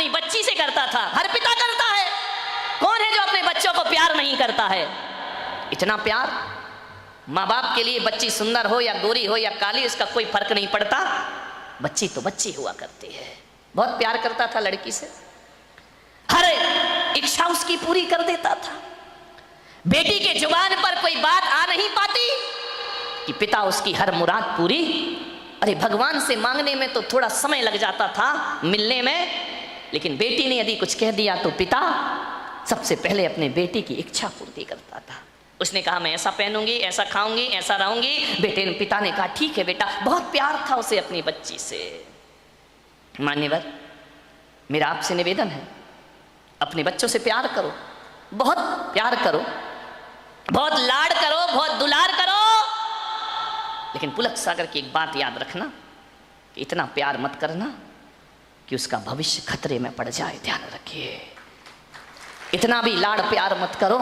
अपनी बच्ची से करता था, हर पिता करता है। कौन है जो अपने बच्चों को प्यार नहीं करता है? इतना प्यार माँ बाप के लिए, बच्ची सुंदर हो या गोरी हो या काली, इसका कोई फर्क नहीं पड़ता, बच्ची तो बच्ची हुआ करती है। बहुत प्यार करता था लड़की से, हर इच्छा उसकी पूरी कर देता था। बेटी के जुबान पर कोई बात आ नहीं पाती कि पिता उसकी हर मुराद पूरी। अरे भगवान से मांगने में तो थोड़ा समय लग जाता था, मिलने में, लेकिन बेटी ने यदि कुछ कह दिया तो पिता सबसे पहले अपने बेटी की इच्छा पूर्ति करता था। उसने कहा मैं ऐसा पहनूंगी, ऐसा खाऊंगी, ऐसा रहूंगी। पिता ने कहा ठीक है बेटा। बहुत प्यार था उसे अपनी बच्ची से। मान्यवर, मेरा आपसे निवेदन है, अपने बच्चों से प्यार करो, बहुत प्यार करो, बहुत लाड करो, बहुत दुलार करो, लेकिन पुलक सागर की एक बात याद रखना कि इतना प्यार मत करना कि उसका भविष्य खतरे में पड़ जाए। ध्यान रखिए, इतना भी लाड़ प्यार मत करो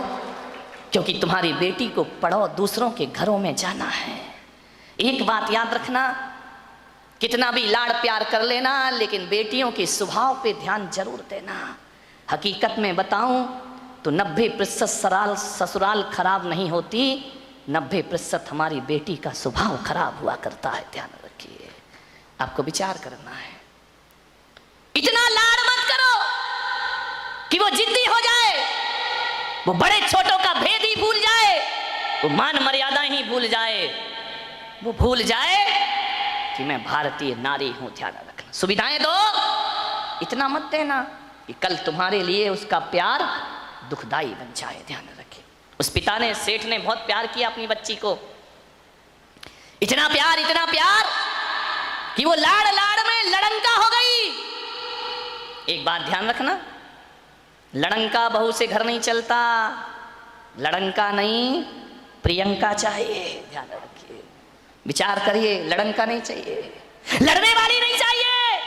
क्योंकि तुम्हारी बेटी को पढ़ो दूसरों के घरों में जाना है। एक बात याद रखना, कितना भी लाड़ प्यार कर लेना, लेकिन बेटियों के स्वभाव पे ध्यान जरूर देना। हकीकत में बताऊं तो 90% ससुराल खराब नहीं होती, 90% हमारी बेटी का स्वभाव खराब हुआ करता है। ध्यान रखिए, आपको विचार करना है। इतना लाड़ मत करो कि वो जिद्दी हो जाए, वो बड़े छोटों का भेद ही भूल जाए, वो मान मर्यादा ही भूल जाए, वो भूल जाए कि मैं भारतीय नारी हूं। ध्यान रखना, सुविधाएं दो, इतना मत देना कि कल तुम्हारे लिए उसका प्यार दुखदाई बन जाए। ध्यान रखिए, उस पिता ने, सेठ ने बहुत प्यार किया अपनी बच्ची को, इतना प्यार कि वो लाड़ लाड़ में लड़ंका हो गई। एक बात ध्यान रखना, लड़ंका बहू से घर नहीं चलता, लड़ंका नहीं प्रियंका चाहिए। ध्यान रखिए, विचार करिए, लड़ंका नहीं चाहिए, लड़ने वाली नहीं चाहिए,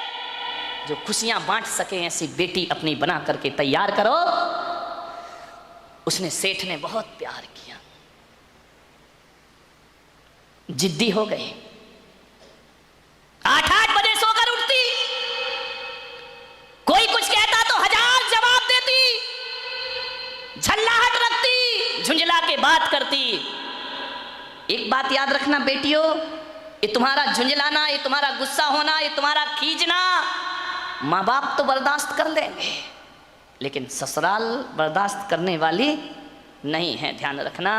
जो खुशियां बांट सके ऐसी बेटी अपनी बना करके तैयार करो। उसने, सेठ ने बहुत प्यार किया, जिद्दी हो गई, 8-8 बजे सोकर उठती, कोई कुछ कहता तो 1000 जवाब देती, झल्लाहट रखती, झुंझला के बात करती। एक बात याद रखना बेटियों, ये तुम्हारा झुंझलाना, ये तुम्हारा गुस्सा होना, ये तुम्हारा खींचना माँ बाप तो बर्दाश्त कर लेंगे, लेकिन ससुराल बर्दाश्त करने वाली नहीं है। ध्यान रखना,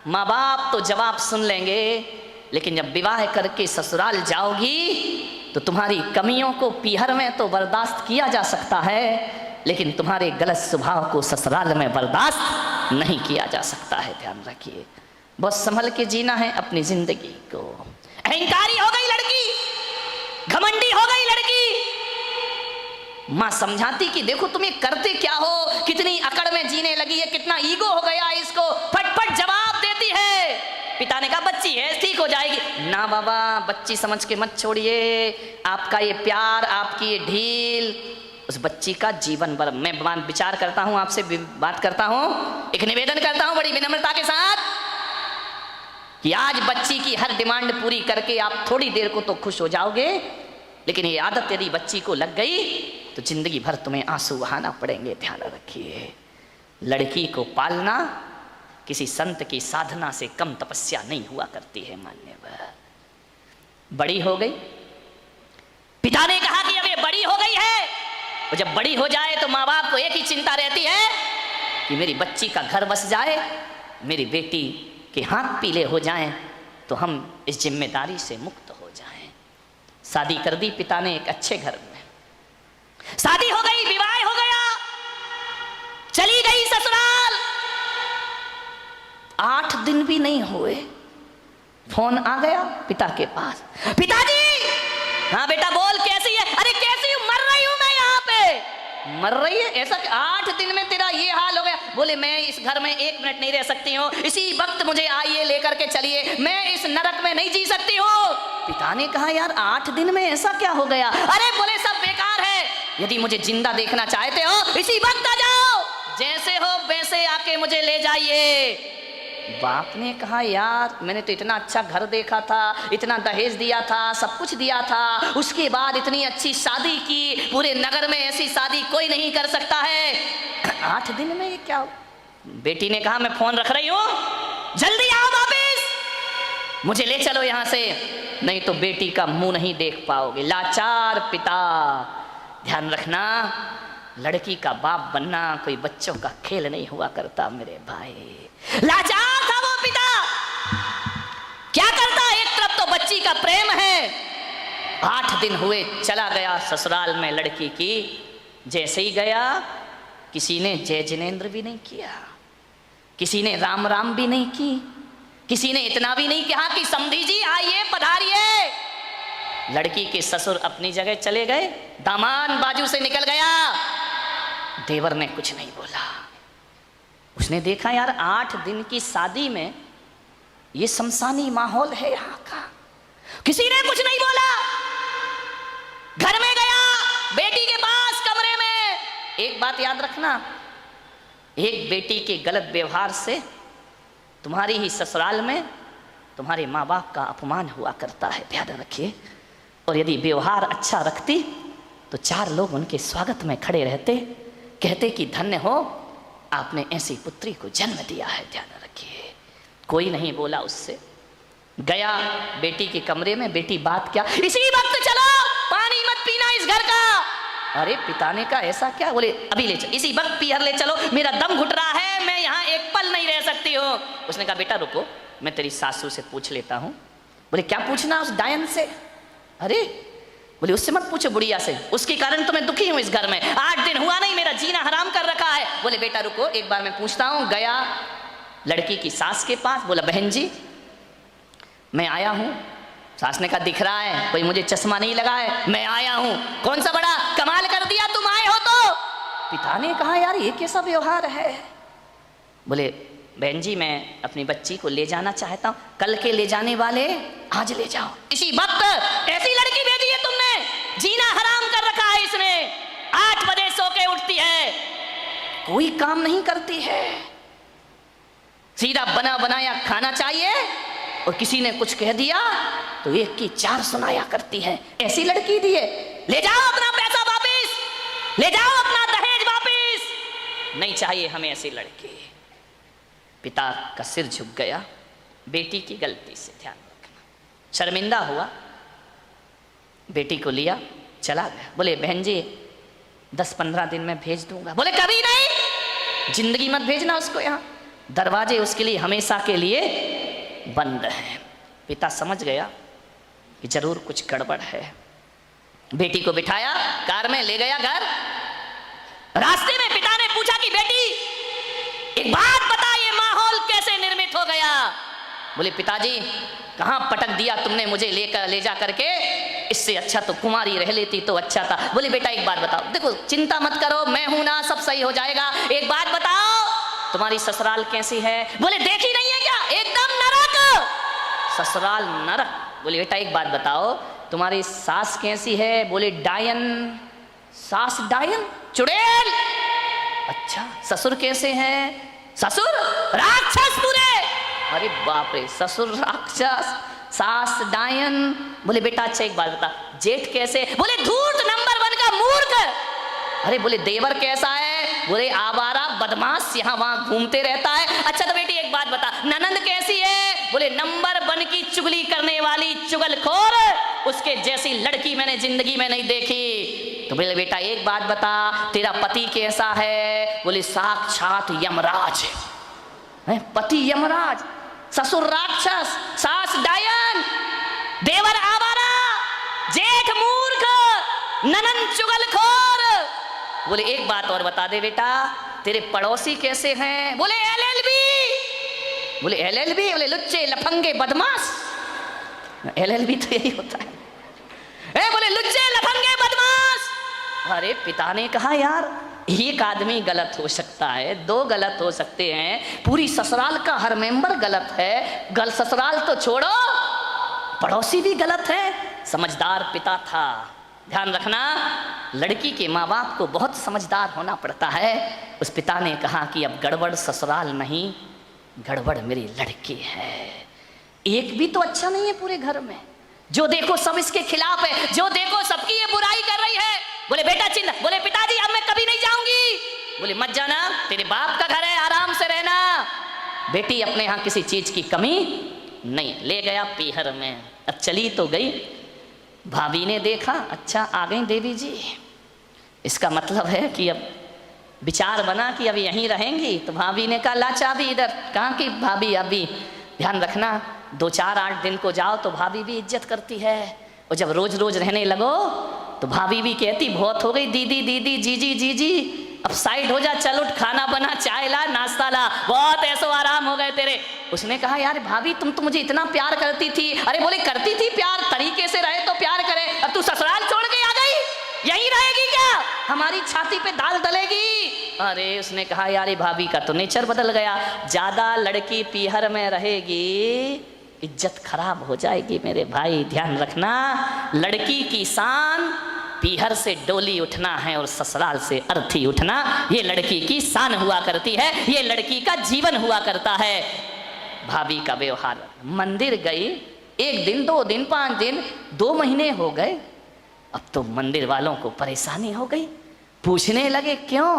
माँ बाप तो जवाब सुन लेंगे, लेकिन जब विवाह करके ससुराल जाओगी तो तुम्हारी कमियों को पीहर में तो बर्दाश्त किया जा सकता है, लेकिन तुम्हारे गलत स्वभाव को ससुराल में बर्दाश्त नहीं किया जा सकता है। ध्यान रखिए, बहुत संभल के जीना है अपनी जिंदगी को। अहंकारी हो गई लड़की, घमंडी हो गई लड़की, माँ समझाती कि देखो तुम्हें करते क्या हो, कितनी अकड़ में जीने लगी है, कितना ईगो हो गया इसको, फटफट जवाब देती है। पिता ने कहा बच्ची है, ठीक हो जाएगी। ना बाबा, बच्ची समझ के मत छोड़िए, आपका ये प्यार, आपकी ये ढील उस बच्ची का जीवन भर। मैं विचार करता हूं, आपसे बात करता हूं, एक निवेदन करता हूं बड़ी विनम्रता के साथ कि आज बच्ची की हर डिमांड पूरी करके आप थोड़ी देर को तो खुश हो जाओगे, लेकिन ये आदत यदि बच्ची को लग गई तो जिंदगी भर तुम्हें आंसू बहाना पड़ेंगे। ध्यान रखिए, लड़की को पालना किसी संत की साधना से कम तपस्या नहीं हुआ करती है। मान्यवर, बड़ी हो गई, पिता ने कहा कि अब ये बड़ी हो गई है, और जब बड़ी हो जाए तो माँ बाप को एक ही चिंता रहती है कि मेरी बच्ची का घर बस जाए, मेरी बेटी के हाथ पीले हो जाएं, तो हम इस जिम्मेदारी से मुक्त हो जाएं। शादी कर दी पिता ने एक अच्छे घर में, शादी हो गई, विवाह हो गया, चली गई ससुराल। 8 दिन भी नहीं हुए, फोन आ गया पिता के पास, पिताजी। हाँ बेटा बोल, कैसी है? अरे कैसी हूं, मर रही हूं मैं यहाँ पे। मर रही है? ऐसा 8 दिन में तेरा ये हाल हो गया? बोले मैं इस घर में 1 मिनट नहीं रह सकती हूँ, इसी वक्त मुझे आइए लेकर के चलिए, मैं इस नरक में नहीं जी सकती हूँ। पिता ने कहा यार 8 दिन में ऐसा क्या हो गया? अरे बोले सब बेकार है, यदि मुझे जिंदा देखना चाहते हो इसी वक्त आ जाओ, जैसे हो वैसे आके मुझे ले जाइए। बाप ने कहा यार मैंने तो इतना अच्छा घर देखा था, इतना दहेज दिया था, सब कुछ दिया था, उसके बाद इतनी अच्छी शादी की, पूरे नगर में ऐसी शादी कोई नहीं कर सकता है, 8 दिन में ये क्या हो? बेटी ने कहा मैं फोन रख रही हूं, जल्दी आओ वापिस, मुझे ले चलो यहां से, नहीं तो बेटी का मुंह नहीं देख पाओगे। लाचार पिता। ध्यान रखना, लड़की का बाप बनना कोई बच्चों का खेल नहीं हुआ करता मेरे भाई। लाचार था वो पिता, क्या करता, एक तरफ तो बच्ची का प्रेम है, 8 दिन हुए चला गया ससुराल में लड़की की, जैसे ही गया किसी ने जय जिनेन्द्र भी नहीं किया, किसी ने राम राम भी नहीं की, किसी ने इतना भी नहीं कहा कि समधी जी आइए पधारिए। लड़की के ससुर अपनी जगह चले गए, दामाद बाजू से निकल गया, देवर ने कुछ नहीं बोला। उसने देखा यार 8 दिन की शादी में ये शमशानी माहौल है यहां का, किसी ने कुछ नहीं बोला। घर में गया, बेटी के पास कमरे में। एक बात याद रखना, एक बेटी के गलत व्यवहार से तुम्हारी ही ससुराल में तुम्हारे माँ बाप का अपमान हुआ करता है, ध्यान रखिए। और यदि व्यवहार अच्छा रखती तो 4 लोग उनके स्वागत में खड़े रहते, कहते कि धन्य हो आपने ऐसी पुत्री को जन्म दिया है, ध्यान रखिए। कोई नहीं बोला उससे। गया बेटी के कमरे में, बेटी बात क्या, इसी वक्त चलो, पानी मत पीना इस घर का। अरे पिता ने कहा ऐसा क्या? बोले अभी ले चलो, इसी वक्त पीहर ले चलो, मेरा दम घुट रहा है, मैं यहाँ एक पल नहीं रह सकती हूँ। उसने कहा बेटा रुको, मैं तेरी सासू से पूछ लेता हूँ। बोले क्या पूछना उस डायन से? अरे बोले उससे मत पूछो, बुढ़िया से, उसके कारण तो मैं दुखी हूँ इस घर में, 8 दिन हुआ नहीं, मेरा जीना हराम कर रखा है। बोले बेटा रुको, एक बार मैं पूछता हूँ। गया लड़की की सास के पास, बोला बहन जी मैं आया हूँ। सास ने कहा दिख रहा है, कोई मुझे चश्मा नहीं लगा है, मैं आया हूँ। कौन सा बड़ा कमाल कर दिया तुम आए हो तो। पिता ने कहा यार ये कैसा व्यवहार है। बोले बहन जी मैं अपनी बच्ची को ले जाना चाहता हूँ, कल के ले जाने वाले आज ले जाओ। इसी वक्त ऐसी लड़की भेजी है तुमने, जीना हराम कर रखा है इसने, 8 बजे सो के उठती है, कोई काम नहीं करती है, सीधा बना बनाया खाना चाहिए, और किसी ने कुछ कह दिया तो 1 की 4 सुनाया करती है। ऐसी लड़की दी है, ले जाओ अपना पैसा वापिस, ले जाओ अपना दहेज वापिस, नहीं चाहिए हमें ऐसी लड़की। पिता का सिर झुक गया बेटी की गलती से, ध्यान रखना। शर्मिंदा हुआ, बेटी को लिया चला गया। बोले बहन जी 10-15 दिन में भेज दूंगा। बोले कभी नहीं, जिंदगी मत भेजना उसको यहाँ, दरवाजे उसके लिए हमेशा के लिए बंद हैं। पिता समझ गया कि जरूर कुछ गड़बड़ है। बेटी को बिठाया, कार में ले गया घर। रास्ते में पिता ने पूछा कि बेटी एक बात बता, ये माहौल कैसे निर्मित हो गया? बोले पिताजी कहां पटक दिया तुमने मुझे ले जा करके, इससे अच्छा तो कुमारी रह लेती तो अच्छा था। बोले बेटा एक बात बताओ, देखो चिंता मत करो, मैं हूं ना, सब सही हो जाएगा। एक बात बताओ तुम्हारी ससुराल कैसी है? बोले देखी नहीं है क्या, एकदम नरक, ससुराल नरक। बोले बेटा एक बात बताओ तुम्हारी सास कैसी है? बोले डायन। सास डायन, चुड़ैल। अच्छा ससुर कैसे हैं? ससुर राक्षस पूरे। अरे बाप रे, ससुर राक्षस, सास डायन। बोले बेटा अच्छा एक बात बता, जेठ कैसे? बोले धूर्त नंबर 1 का मूर्ख। अरे बोले देवर कैसा है? बोले आवारा बदमाश, यहाँ वहां घूमते रहता है। अच्छा तो बेटी एक बात बता, ननंद कैसी है? बोले नंबर 1 की चुगली करने वाली चुगलखोर, उसके जैसी लड़की मैंने जिंदगी में नहीं देखी। तो बोले बेटा एक बात बता, तेरा पति कैसा है? बोले साक्षात यमराज है। पति यमराज, ससुर राक्षस, सास डायन, देवर आवारा, जेठ मूर्ख, ननंद चुगलखोर। बोले एक बात और बता दे बेटा, तेरे पड़ोसी कैसे हैं? बोले LLB। बोले LLB? बोले लुच्चे लफंगे बदमाश। LLB तो यही होता है। बोले लुच्चे लफंगे बदमाश। अरे पिता ने कहा यार एक आदमी गलत हो सकता है, 2 गलत हो सकते हैं, पूरी ससुराल का हर मेंबर गलत है। ससुराल तो छोड़ो, पड़ोसी भी गलत है। समझदार पिता था। ध्यान रखना, लड़की के माँ बाप को बहुत समझदार होना पड़ता है। उस पिता ने कहा कि अब गड़बड़ ससुराल नहीं, गड़बड़ मेरी लड़की है, एक भी तो अच्छा नहीं है पूरे घर में, जो देखो सब इसके खिलाफ है, जो देखो सबकी ये बुराई कर रही है। बोले बेटा चिंता, बोले पिताजी अब मैं कभी नहीं जाऊंगी। बोले मत जाना, तेरे बाप का घर है, आराम से रहना। बेटी अपने यहाँ किसी चीज की कमी नहीं, ले गया पीहर में। अब चली तो गई, भाभी ने देखा अच्छा आ गई देवी जी, इसका मतलब है कि अब विचार बना कि अब यहीं रहेंगी। तो भाभी ने कहा ला चाबी इधर। कहाँ की भाभी, अभी ध्यान रखना 2-4-8 दिन को जाओ तो भाभी भी इज्जत करती है, और जब रोज रोज रहने लगो तो भाभी भी कहती बहुत हो गई दीदी दीदी जीजी जीजी, अब साइड हो जा, चल उठ, खाना बना, चाय ला, नाश्ता ला, बहुत ऐसो आराम हो गए तेरे। उसने कहा यार भाभी तुम तो मुझे इतना प्यार करती थी। अरे बोले करती थी प्यार, तरीके से रहे तो प्यार करे, अब तू ससुराल छोड़ के आ गई, यहीं रहेगी क्या, हमारी छाती पे दाल डलेगी। अरे उसने कहा यार भाभी का तो नेचर बदल गया, ज्यादा लड़की पीहर में रहेगी इज्जत खराब हो जाएगी। मेरे भाई ध्यान रखना, लड़की की शान पीहर से डोली उठना है और ससुराल से अर्थी उठना, ये लड़की की शान हुआ करती है, ये लड़की का जीवन हुआ करता है। भाभी का व्यवहार, मंदिर गई 1 दिन 2 दिन 5 दिन 2 महीने हो गए, अब तो मंदिर वालों को परेशानी हो गई, पूछने लगे क्यों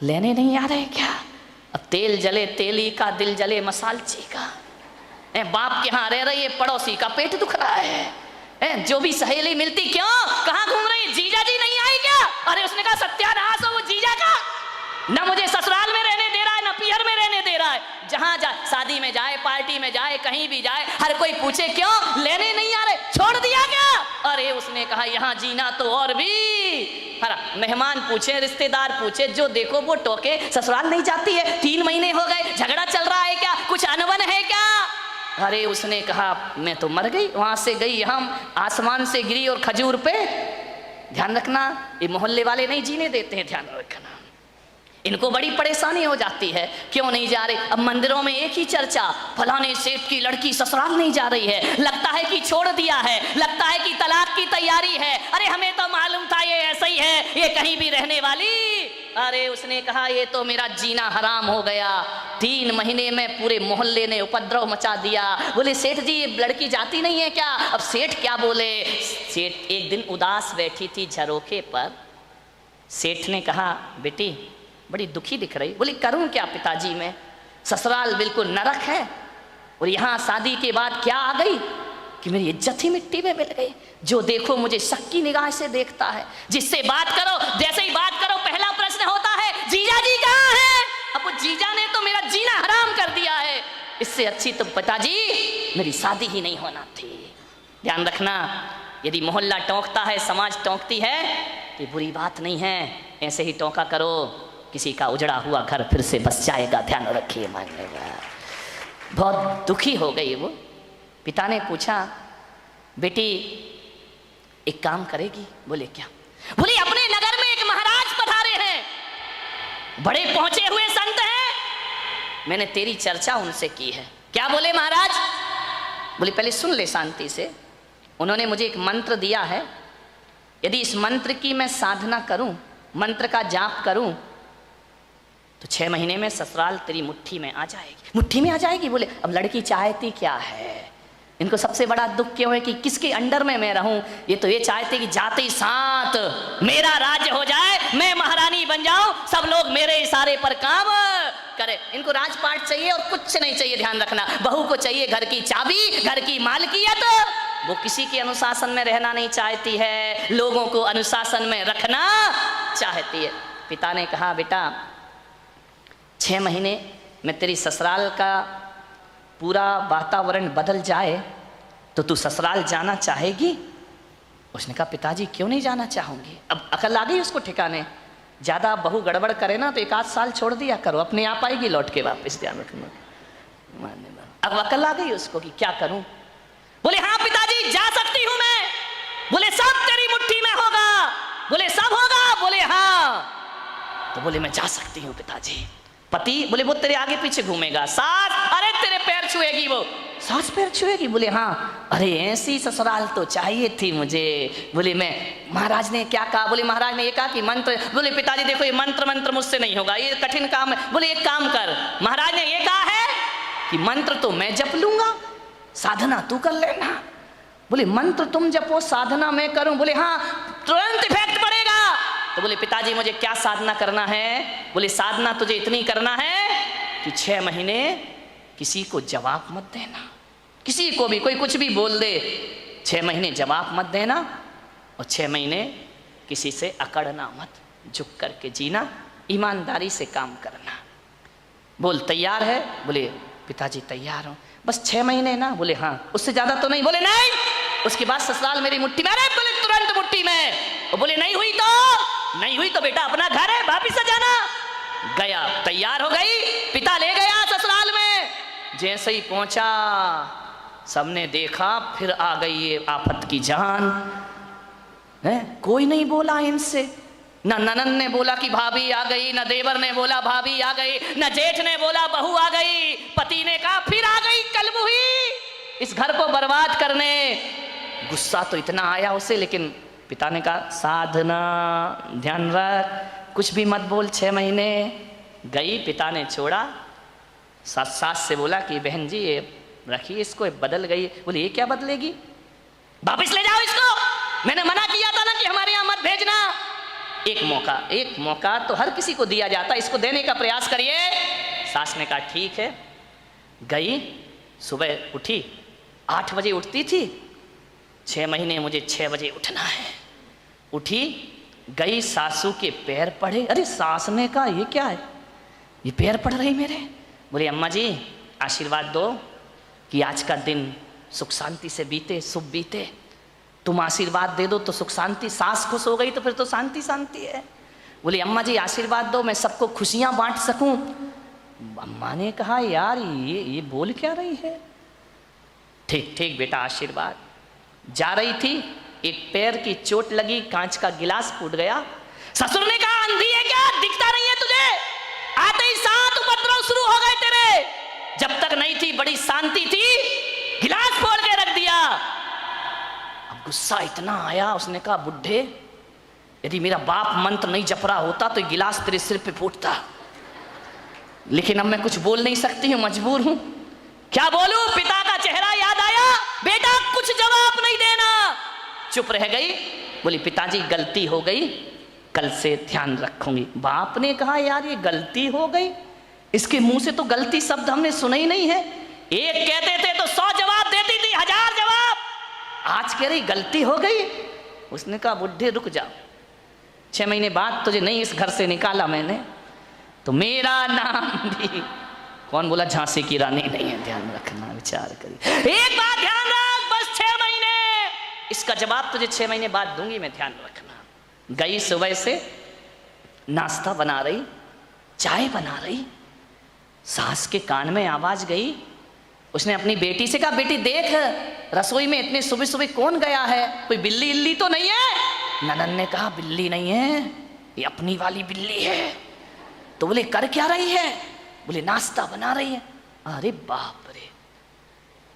लेने नहीं आ रहे क्या। अब तेल जले तेली का, दिल जले मसालची का। बाप के यहाँ रह रही है, पड़ोसी का पेट दुख रहा है, जो भी सहेली मिलती क्यों कहाँ घूम रही, जीजा जी नहीं आई क्या। अरे उसने कहा सत्यानाश हो वो जीजा का, ना मुझे ससुराल में रहने दे रहा है ना पीहर में रहने दे रहा है। जहां जाए, शादी में जाए, पार्टी में जाए, कहीं भी जाए, हर कोई पूछे क्यों लेने नहीं आ रहे, छोड़ दिया क्या। अरे उसने कहा यहाँ जीना तो और भी, हरा मेहमान पूछे, रिश्तेदार पूछे, जो देखो वो टोके, ससुराल नहीं जाती है, 3 महीने हो गए, झगड़ा चल रहा है क्या, कुछ अनबन है क्या। अरे उसने कहा मैं तो मर गई, वहां से गई यहाँ, आसमान से गिरी और खजूर पे। ध्यान रखना ये मोहल्ले वाले नहीं जीने देते हैं, ध्यान रखना, इनको बड़ी परेशानी हो जाती है, क्यों नहीं जा रहे। अब मंदिरों में एक ही चर्चा, फलाने सेठ की लड़की ससुराल नहीं जा रही है, लगता है कि छोड़ दिया है, लगता है कि तलाक की तैयारी है। अरे हमें तो मालूम था ये ऐसा ही है, ये कहीं भी रहने वाली। अरे उसने कहा ये तो मेरा जीना हराम हो गया, 3 महीने में पूरे मोहल्ले ने उपद्रव मचा दिया। बोले सेठ जी ये लड़की जाती नहीं है क्या। अब सेठ क्या बोले, सेठ एक दिन उदास बैठी थी झरोखे पर, सेठ ने कहा बेटी बड़ी दुखी दिख रही। बोली करूं क्या पिताजी, मैं ससुराल बिल्कुल नरक है, और यहाँ शादी के बाद क्या आ गई कि मेरी इज्जत ही मिट्टी में मिल गई। जो देखो मुझे शक की निगाह से देखता है, जिससे बात करो जैसे ही बात करो पहला प्रश्न होता है जीजा जी कहाँ है। अब वो जीजा ने तो मेरा जीना हराम कर दिया है, इससे अच्छी तो पिताजी मेरी शादी ही नहीं होना थी। ध्यान रखना, यदि मोहल्ला टोंकता है, समाज टोंकती है, ये बुरी बात नहीं है, ऐसे ही टोंका करो, किसी का उजड़ा हुआ घर फिर से बस जाएगा। ध्यान रखिए, मानेगा। बहुत दुखी हो गई वो। पिता ने पूछा बेटी एक काम करेगी। बोले क्या। बोले अपने नगर में एक महाराज पधारे हैं, बड़े पहुंचे हुए संत हैं, मैंने तेरी चर्चा उनसे की है। क्या बोले महाराज। बोले पहले सुन ले शांति से। उन्होंने मुझे एक मंत्र दिया है, यदि इस मंत्र की मैं साधना करूं, मंत्र का जाप करूं, तो 6 महीने में ससुराल तेरी मुट्ठी में आ जाएगी। मुट्ठी में आ जाएगी। बोले अब लड़की चाहती क्या है, इनको सबसे बड़ा दुख क्यों है कि किसके अंडर में मैं रहूं। ये तो ये चाहते कि जाते ही साथ मेरा राज्य हो जाए, मैं महारानी बन जाऊं, सब लोग मेरे इशारे पर काम करे। इनको राजपाट चाहिए और कुछ नहीं चाहिए। ध्यान रखना, बहू को चाहिए घर की चाबी, घर की मालकियत। वो किसी के अनुशासन में रहना नहीं चाहती है, लोगों को अनुशासन में रखना चाहती है। पिता ने कहा बेटा 6 महीने में तेरी ससुराल का पूरा वातावरण बदल जाए तो तू ससुराल जाना चाहेगी। उसने कहा पिताजी क्यों नहीं जाना चाहूंगी। अब अकल आ गई उसको ठिकाने, ज्यादा बहू गड़बड़ करे ना तो 1-8 साल छोड़ दिया करो, अपने आप आएगी लौट के वापस। ध्यान रखना, अब अकल आ गई उसको कि क्या करूं। बोले हाँ पिताजी जा सकती हूं मैं। बोले सब तेरी मुट्ठी में होगा। बोले सब होगा। बोले हाँ। तो बोले मैं जा सकती हूं पिताजी। पति बोले वो तेरे आगे पीछे घूमेगा। सास अरे तेरे पैर छुएगी, वो सास पैर छुएगी। बोले हाँ। अरे ऐसी ससुराल तो चाहिए थी मुझे। बोले मैं, महाराज ने क्या कहा। बोले महाराज ने ये कहा कि मंत्र। बोले पिताजी देखो ये मंत्र मुझसे नहीं होगा, ये कठिन काम है। बोले एक काम कर, महाराज ने ये कहा है कि मंत्र तो मैं जप लूंगा, साधना तू कर लेना। बोले मंत्र तुम जपो, साधना मैं करूं। बोले हाँ, तुरंत इफेक्ट पड़ेगा। तो बोले पिताजी मुझे क्या साधना करना है? बोले साधना तुझे इतनी करना है कि 6 महीने किसी को जवाब मत देना, किसी को भी कोई कुछ भी बोल दे, 6 महीने जवाब मत देना, और 6 महीने किसी से अकड़ना मत, झुक करके जीना, ईमानदारी से काम करना। बोल तैयार है? बोले पिताजी तैयार हूँ, बस 6 महीने ना। बोले हाँ, उससे ज़्यादा तो नहीं। बोले नहीं, उसके बाद ससुराल मेरी मुट्ठी में। अरे बोले तुरंत मुट्ठी में। और बोले नहीं हुई तो बेटा अपना घर है, वापिस आ जाना। गया, तैयार हो गई, पिता ले गया ससुराल में। जैसे ही पहुंचा सबने देखा, फिर आ गई ये आफत की जान है। कोई नहीं बोला इनसे, न ननन ने बोला कि भाभी आ गई, न देवर ने बोला भाभी आ गई, न जेठ ने बोला बहू आ गई। पति ने कहा फिर आ गई कलमुही इस घर को बर्बाद करने। गुस्सा तो इतना आया उसे, लेकिन पिता ने कहा साधना, ध्यान रख, कुछ भी मत बोल। 6 महीने गई, पिता ने छोड़ा। सास से बोला कि बहन जी ये रखिए इसको, बदल गई। बोले ये क्या बदलेगी, वापिस ले जाओ इसको, मैंने मना किया था ना कि हमारे यहाँ मत भेजना। एक मौका तो हर किसी को दिया जाता, इसको देने का प्रयास करिए। सास ने कहा ठीक है। गई, सुबह उठी, 8 बजे उठती थी, 6 महीने मुझे 6 बजे उठना है। उठी, गई, सासू के पैर पड़े। अरे सास ने कहा ये क्या है, ये पैर पड़ रही मेरे। बोले अम्मा जी आशीर्वाद दो कि आज का दिन सुख शांति से बीते, शुभ बीते, तुम आशीर्वाद दे दो तो सुख शांति। सास खुश हो गई तो फिर तो शांति शांति है। बोली अम्मा जी आशीर्वाद दो, मैं सबको खुशियां बांट सकूं। अम्मा ने कहा यार ये बोल क्या रही है। ठीक ठीक बेटा आशीर्वाद। जा रही थी, एक पैर की चोट लगी, कांच का गिलास फूट गया। ससुर ने कहा अंधी है क्या, दिखता नहीं है तुझे? आते ही 7 उपद्रव शुरू हो गए तेरे। जब तक नहीं थी बड़ी शांति थी, गिलास फोड़ के रख दिया। अब गुस्सा इतना आया, उसने कहा बुढ़े यदि मेरा बाप मंत्र नहीं जप रहा होता तो गिलास तेरे सिर पे फूटता, लेकिन अब मैं कुछ बोल नहीं सकती हूं, मजबूर हूं। क्या बोलूं? पिता का चेहरा याद आया। बेटा कुछ जवाब नहीं देना। चुप रह गई। बोली पिताजी गलती हो गई, कल से ध्यान रखूंगी। बाप ने कहा यार ये गलती हो गई, इसके मुंह से तो गलती शब्द हमने सुना ही नहीं है। एक कहते थे तो 100 जवाब देती थी, 1000 जवाब। आज कह रही गलती हो गई। उसने कहा बुढ़े रुक जा, 6 महीने बाद तुझे नहीं इस घर से निकाला मैंने तो मेरा नाम भी, कौन बोला झांसी की रानी नहीं है। ध्यान रखना, विचार करिए, एक बात ध्यान रख, बस 6 महीने, इसका जवाब तुझे 6 महीने बाद दूंगी मैं, ध्यान रखना। गई, सुबह से नाश्ता बना रही, चाय बना रही, सास के कान में आवाज गई। उसने अपनी बेटी से कहा बेटी देख रसोई में इतने सुबह सुबह कौन गया है, कोई बिल्ली इल्ली तो नहीं है? ननन ने कहा बिल्ली नहीं है, ये अपनी वाली बिल्ली है। तो बोले कर क्या रही है? बोले नाश्ता बना रही है। अरे बाप रे,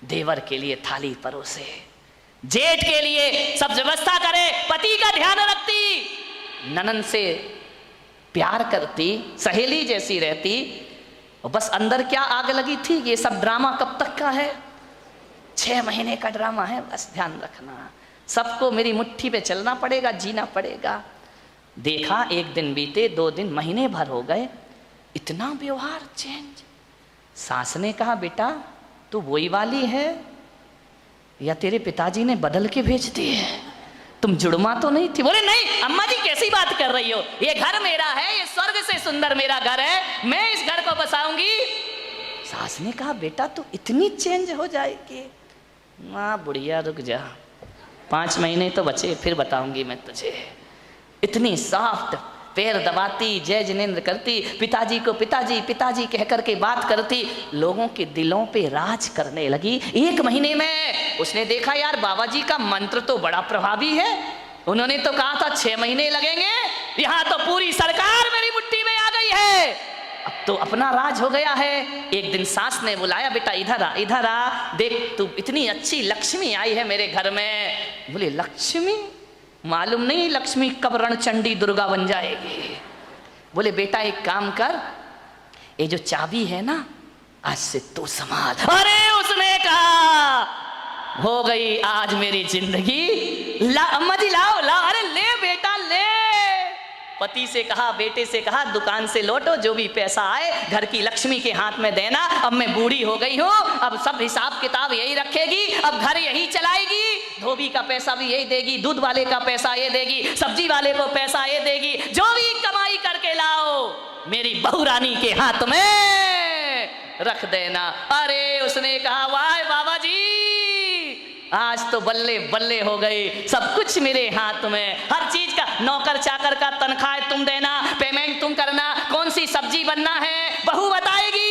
देवर के लिए थाली परोसे, जेठ के लिए सब व्यवस्था करे, पति का ध्यान रखती, ननन से प्यार करती, सहेली जैसी रहती, और बस अंदर क्या आग लगी थी, ये सब ड्रामा कब तक का है? 6 महीने का ड्रामा है, बस ध्यान रखना। सबको मेरी मुट्ठी पे चलना पड़ेगा, जीना पड़ेगा। देखा 1 दिन बीते, 2 दिन, महीने भर हो गए, इतना व्यवहार चेंज। सास ने कहा बेटा तू वही वाली है या तेरे पिताजी ने बदल के भेज दी है, तुम जुड़मा तो नहीं थी? बोले नहीं अम्मा जी कैसी बात कर रही हो, ये घर मेरा है, ये स्वर्ग से सुंदर मेरा घर है, मैं इस घर को बसाऊंगी। सास ने कहा बेटा तू इतनी चेंज हो जाएगी। माँ बुढ़िया रुक जा, 5 महीने तो बचे, फिर बताऊंगी मैं तुझे। इतनी सॉफ्ट, पैर दबाती, जय जिनेंद्र करती, पिताजी को पिताजी पिताजी कह करके बात करती, लोगों के दिलों पे राज करने लगी। 1 महीने में उसने देखा यार बाबा जी का मंत्र तो बड़ा प्रभावी है, उन्होंने तो कहा था 6 महीने लगेंगे, यहाँ तो पूरी सरकार मेरी मुट्ठी में आ गई है, अब तो अपना राज हो गया है। एक दिन सास ने बुलाया बेटा इधर आ, देख तू इतनी अच्छी लक्ष्मी आई है मेरे घर में। बोले लक्ष्मी? मालूम नहीं लक्ष्मी कब रणचंडी दुर्गा बन जाएगी। बोले बेटा एक काम कर, ये जो चाबी है ना आज से तू संभाल। अरे उसने कहा हो गई आज मेरी जिंदगी। ला अम्मा जी लाओ लाओ, अरे ले बेटा ले। पति से कहा, बेटे से कहा, दुकान से लौटो, जो भी पैसा आए घर की लक्ष्मी के हाथ में देना। अब मैं बूढ़ी हो गई हूँ, अब सब हिसाब किताब यही रखेगी, अब घर यही चलाएगी, धोबी का पैसा भी यही देगी, दूध वाले का पैसा ये देगी, सब्जी वाले को पैसा ये देगी, जो भी कमाई करके लाओ मेरी बहू रानी के हाथ में रख देना। अरे उसने कहा वाह बाबा जी, आज तो बल्ले बल्ले हो गई, सब कुछ मेरे हाथ में, हर चीज का, नौकर चाकर का तनख्वाह तुम देना, पेमेंट तुम करना, कौन सी सब्जी बनना है बहू बताएगी।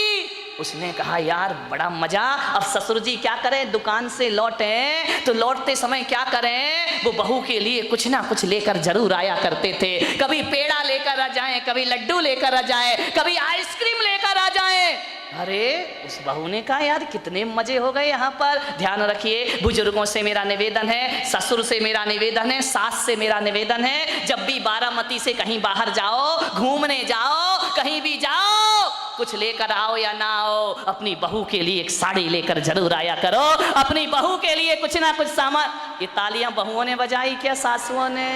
उसने कहा यार बड़ा मजा। अब ससुर जी क्या करें, दुकान से लौटे तो लौटते समय क्या करें, वो बहू के लिए कुछ ना कुछ लेकर जरूर आया करते थे। कभी पेड़ा लेकर आ जाए, कभी लड्डू लेकर आ जाए, कभी आइसक्रीम लेकर आ जाए। अरे उस बहू ने कहा यार कितने मजे हो गए यहाँ पर। ध्यान रखिए, बुजुर्गों से मेरा निवेदन है, ससुर से मेरा निवेदन है, सास से मेरा निवेदन है, जब भी बारामती से कहीं बाहर जाओ, घूमने जाओ, कहीं भी जाओ, कुछ लेकर आओ या ना आओ, अपनी बहू के लिए एक साड़ी लेकर जरूर आया करो, अपनी बहू के लिए कुछ ना कुछ सामान। ये तालियां बहुओं ने बजाई क्या सासुओं ने?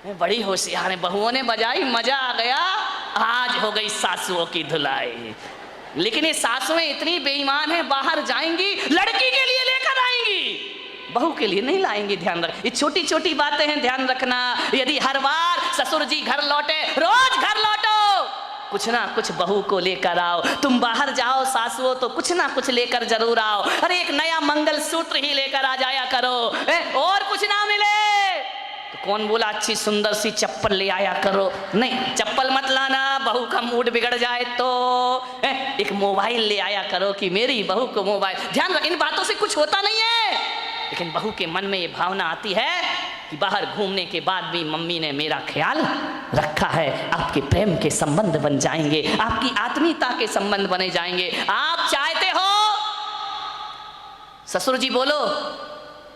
बड़ी होशियार है, बहुओं ने बजाई, मजा आ गया। आज हो गई सासुओं की धुलाई। लेकिन ये सासुएं इतनी बेईमान है, बाहर जाएंगी लड़की के लिए लेकर आएंगी, बहू के लिए नहीं लाएंगी। ध्यान रख, ये छोटी छोटी बातें हैं, ध्यान रखना। यदि हर बार ससुर जी घर लौटे, रोज घर लौटो, कुछ ना कुछ बहू को लेकर आओ। तुम बाहर जाओ सासुओं तो कुछ ना कुछ लेकर जरूर आओ। अरे एक नया मंगलसूत्र ही लेकर आ जाया करो, और कुछ ना मिले तो कौन बोला अच्छी सुंदर सी चप्पल ले आया करो, नहीं चप्पल मत लाना, बहू का मूड बिगड़ जाए तो। एक मोबाइल ले आया करो कि मेरी बहू को मोबाइल। ध्यान रख, इन बातों से कुछ होता नहीं है, लेकिन बहू के मन में ये भावना आती है कि बाहर घूमने के बाद भी मम्मी ने मेरा ख्याल रखा है। आपके प्रेम के संबंध बन जाएंगे, आपकी आत्मीयता के संबंध बने जाएंगे। आप चाहते हो ससुर जी बोलो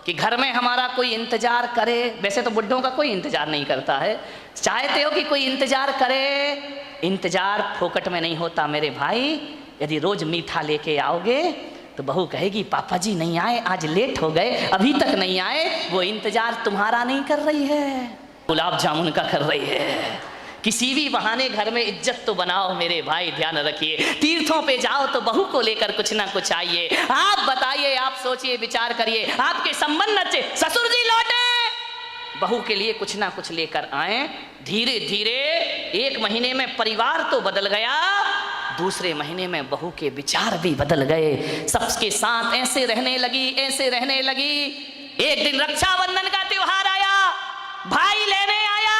कि घर में हमारा कोई इंतजार करे, वैसे तो बुढ़ों का कोई इंतजार नहीं करता है, चाहते हो कि कोई इंतजार करे। इंतजार फोकट में नहीं होता मेरे भाई। यदि रोज मीठा लेके आओगे तो बहू कहेगी पापा जी नहीं आए, आज लेट हो गए, अभी तक नहीं आए। वो इंतजार तुम्हारा नहीं कर रही है, गुलाब जामुन का कर रही है। किसी भी बहाने घर में इज्जत तो बनाओ मेरे भाई, ध्यान रखिए। तीर्थों पे जाओ तो बहू को लेकर कुछ ना कुछ आइए। आप बताइए, आप सोचिए, विचार करिए, आपके संबंध अच्छे, ससुर जी लौटे, बहू के लिए कुछ ना कुछ लेकर आए। धीरे धीरे 1 महीने में परिवार तो बदल गया, दूसरे महीने में बहू के विचार भी बदल गए। सबके साथ ऐसे रहने लगी, ऐसे रहने लगी। एक दिन रक्षाबंधन का त्योहार आया, भाई लेने आया।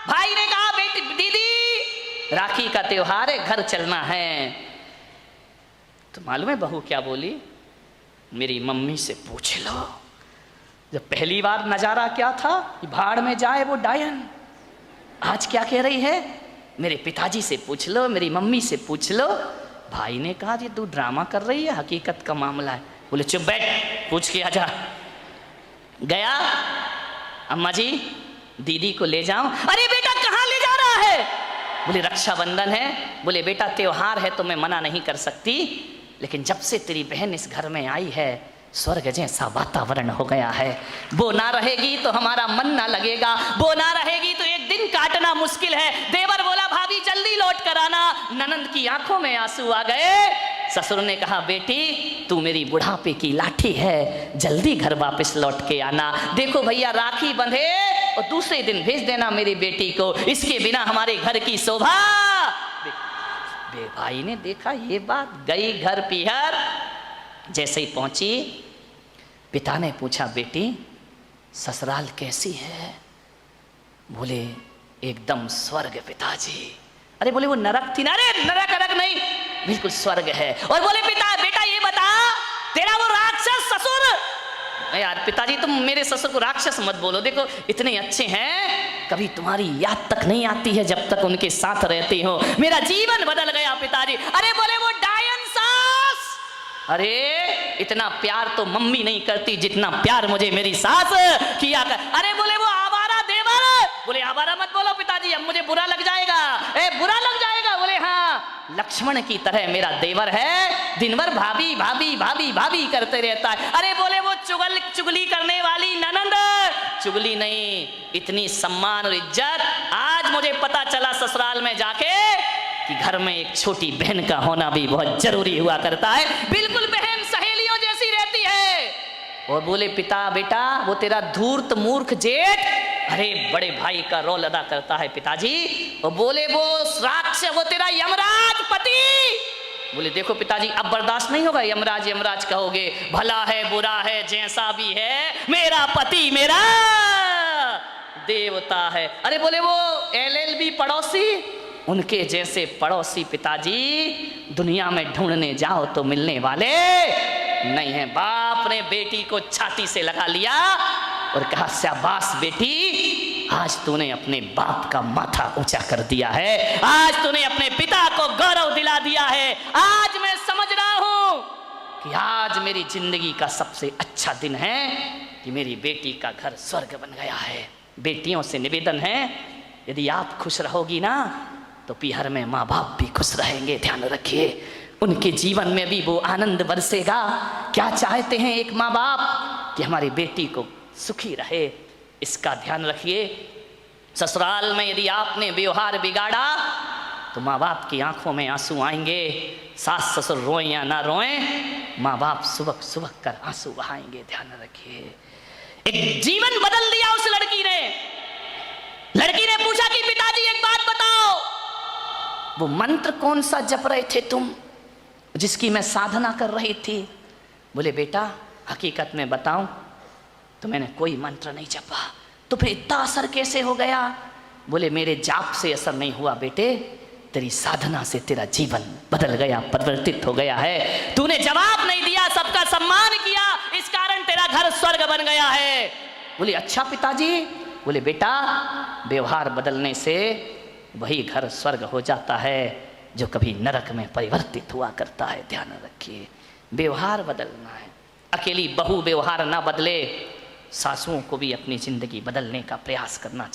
भाई ने कहा बेटी दीदी राखी का त्योहार है, घर चलना है। तो मालूम है बहू क्या बोली? मेरी मम्मी से पूछ लो। जब पहली बार नजारा क्या था, भाड़ में जाए वो डायन, आज क्या कह रही है? मेरे पिताजी से पूछ लो, मेरी मम्मी से पूछ लो। भाई ने कहा ये तू ड्रामा कर रही है, हकीकत का मामला है। बोले चुप बैठ, पूछ के आजा। गया, अम्मा जी दीदी को ले जाऊं। अरे बेटा कहाँ ले जा रहा है? बोले रक्षाबंधन है। बोले बेटा त्योहार है तो मैं मना नहीं कर सकती, लेकिन जब से तेरी बहन इस घर में आई है स्वर्ग जैसा वातावरण हो गया है। वो ना रहेगी तो हमारा मन ना लगेगा, वो ना रहेगी तो एक दिन काटना मुश्किल है। देवर बोला भाभी जल्दी लौट कर आना। ननंद की आंखों में आंसू आ गए। ससुर ने कहा बेटी तू मेरी बुढ़ापे की लाठी है, जल्दी घर वापस लौट के आना। देखो भैया राखी बंधे और दूसरे दिन भेज देना मेरी बेटी को, इसके बिना हमारे घर की शोभा। भाई ने देखा ये बात, गई घर पीहर। जैसे ही पहुंची पिता ने पूछा बेटी ससुराल कैसी है? बोले एकदम स्वर्ग पिताजी। अरे बोले वो नरक थी ना? अरे नरक नरक नहीं, बिल्कुल स्वर्ग है। और बोले पिता बेटा ये बता तेरा वो राक्षस ससुर। यार पिताजी तुम मेरे ससुर को राक्षस मत बोलो, देखो इतने अच्छे हैं, कभी तुम्हारी याद तक नहीं आती है जब तक उनके साथ रहती हो। मेरा जीवन बदल गया पिताजी। अरे बोले वो डायन सास। अरे इतना प्यार तो मम्मी नहीं करती जितना प्यार मुझे मेरी सास किया कर। अरे बोले वो आवारा देवर। बोले आवारा मत बोलो पिताजी, अब मुझे बुरा लग जाएगा। बुरा लग जाएगा? बोले हाँ। लक्ष्मण की तरह मेरा देवर है, दिन भर भाभी भाभी भाभी भाभी करते रहता है। अरे बोले वो चुगली करने वाली ननंद, चुगली नहीं, इतनी सम्मान और इज्जत आज मुझे पता चला ससुराल में जाके कि घर में एक छोटी बहन का होना भी बहुत जरूरी हुआ करता है। बिल्कुल बहन सहेलियों जैसी रहती है। और बोले पिता बेटा वो तेरा धूर्त मूर्ख जेठ अरे बड़े भाई का रोल अदा करता है पिताजी। और बोले वो राक्षस वो तेरा यमराज पति। बोले देखो पिताजी अब बर्दाश्त नहीं होगा, यमराज यमराज कहोगे, भला है बुरा है जैसा भी है मेरा पति मेरा देवता है। अरे बोले वो LLB पड़ोसी, उनके जैसे पड़ोसी पिताजी दुनिया में ढूंढने जाओ तो मिलने वाले नहीं है। बाप ने बेटी को छाती से लगा लिया और कहा शाबाश बेटी, आज तूने अपने बाप का माथा ऊंचा कर दिया है, आज तूने अपने पिता को गौरव दिला दिया है। आज मैं समझ रहा हूं कि आज मेरी जिंदगी का सबसे अच्छा दिन है कि मेरी बेटी का घर स्वर्ग बन गया है। बेटियों से निवेदन है यदि आप खुश रहोगी ना तो पीहर में माँ बाप भी खुश रहेंगे। ध्यान रखिए उनके जीवन में भी वो आनंद बरसेगा। क्या चाहते हैं एक माँ बाप कि हमारी बेटी को सुखी रहे, इसका ध्यान रखिए। ससुराल में यदि आपने व्यवहार बिगाड़ा तो माँ बाप की आंखों में आंसू आएंगे। सास ससुर रोएं या ना रोएं, माँ बाप सुबह सुबह कर आंसू बहाएंगे। ध्यान रखिए। एक जीवन बदल दिया उस लड़की ने। लड़की ने पूछा कि पिताजी एक बात बताओ, वो मंत्र कौन सा जप रहे थे तुम जिसकी मैं साधना कर रही थी? बोले बेटा हकीकत में बताऊं तो मैंने कोई मंत्र नहीं जपा। तो फिर इतना असर कैसे हो गया? बोले मेरे जाप से असर नहीं हुआ बेटे, तेरी साधना से तेरा जीवन बदल गया, परिवर्तित हो गया है। तूने जवाब नहीं दिया, सबका सम्मान किया, इस कारण तेरा घर स्वर्ग बन गया है। बोले अच्छा पिताजी। बोले बेटा व्यवहार बदलने से वही घर स्वर्ग हो जाता है जो कभी नरक में परिवर्तित हुआ करता है। ध्यान रखिए व्यवहार बदलना है। अकेली बहू व्यवहार ना बदले, सासुओं को भी अपनी जिंदगी बदलने का प्रयास करना चाहिए।